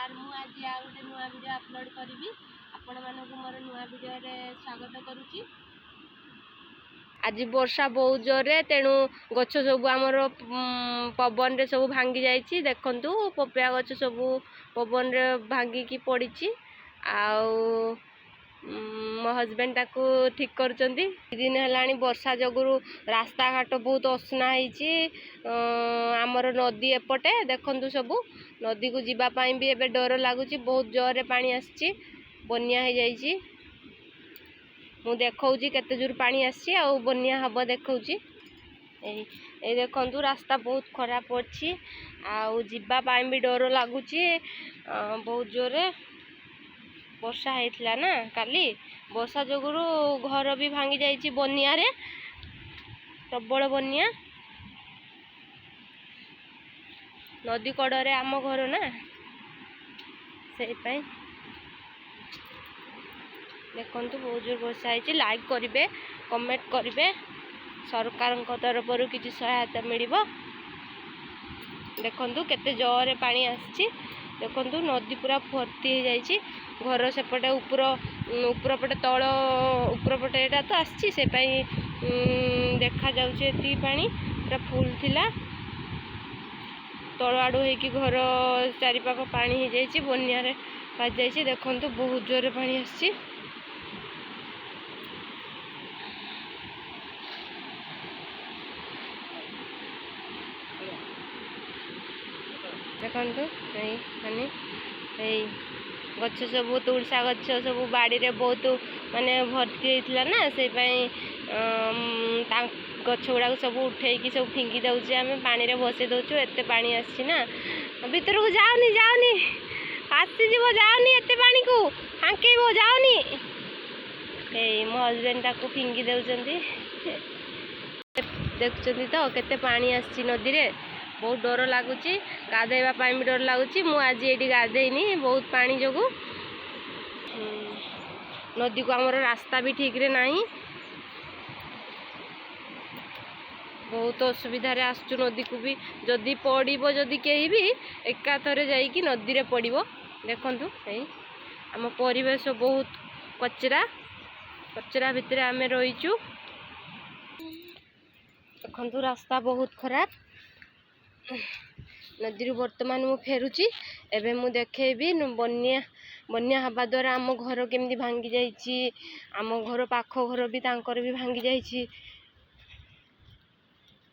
नमस्कार मु आज आ गोटे नुआ वीडियो अपलोड करी आपण मानक मोर नुआ वीडियो रे स्वागत करुच्ची। आज वर्षा बहुत जोरे तेणु गछ सब आमर पवन रे सब भांगी जाइए। देखंतु पपिया गछ सब पवन रे भांगी पड़ी आउ मो हजबैंड ताकू ठीक करचंदी। दिन हेलानी वर्षा जगुरु रास्ता घाट बहुत असना होईची। आमर नदी एपटे देखंतु सबू नदी को जीवा पाई भी एबे डर लागुची। बहुत जोरे पानी आसी बन्या हो जाइची। मु देखौची केते जोर पानी आसी आ बन्या हब देखौची। ए देखंतु रास्ता बहुत खराब अछि आ जीवा पाई भी डर लागुची। बहुत जोरे वर्षा होइथिला ना काली वर्षा जगुरु घर भी भांगी जाइची बन्या रे प्रबल बन्या। नदी कड़े आम घर ना से देखंतु बहुत जोर वर्षा होइची। लाइक करिवे कमेंट करिवे सरकार तरफ किसी सहायता मिलिबो। देखंतु केते जोरे पानी आसी। देखंतु नदी पूरा भर्ती हो जाइची। घर सेपटे ऊपर पटे तल ऊपर पटे एटा तो आसी से देखा जाउचे एती पानी पूरा फुल थिला। तल आडू होइकी घर चारि पाख पानी हो जाइची बन्या रे पा जाइची। देखंतु बहुत जोरे पानी आसी। देखंतु माने गछ सब तुलसा गछ सब बाड़ी रे बहुत माने भर्ती होइथिला ना से गछ गुड़ा सब उठेकी सब फिंगी दउचे। आम पानी रे बसई दउछु एते पानी आसी ना भीतर को जाओनी जाओनी आसी जीवो जाओनी एते पानी को हांकेबो जाओनी। मो हजबैंड ताको फिंगी दउचंदी। देखुचंदी तो केते पानी आसी नदी रे बहुत डर लगुच। गाधेवा भी डर लगुच। मु आज ये गाधेनी बहुत पानी जोगु। नदी को आमर रास्ता भी ठीक रे नहीं। बहुत असुविधा रे आसचु नदी को भी जदि पड़ो जदि कहीं भी एका थरे जाइकी नदी रे पड़ो। देखंतु आम परिवेश बहुत कचरा कचरा भितर आम रहीचु। देखंतु रास्ता बहुत खराब। नदी वर्तमान मु फेरुची एबे मु देखेबी बन्या बन्या हवा द्वारा आम घर केमती भांगी जाइची। आम घर पाख घर भी तांकर भी भांगी जाइची।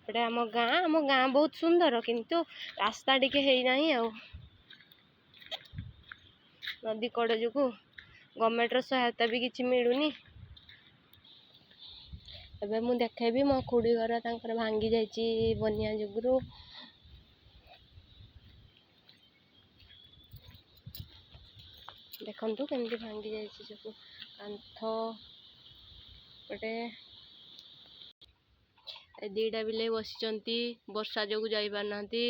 एटा आम गाँ बहुत सुंदर किंतु रास्ता टिके हेई नाही। आ नदी कड़ जोगु गवर्नमेंट रो सहायता भी किछि मिलुनी। एबे मु देखेबी मो खुड़ी घर तांकर भांगी जाइची बन्या जोगुरु। देखंतु केमती भांगी जाइची सब कांथ पटे। ए दीटा बिले बसिचंती वर्षा जोगु जाई पारनांती।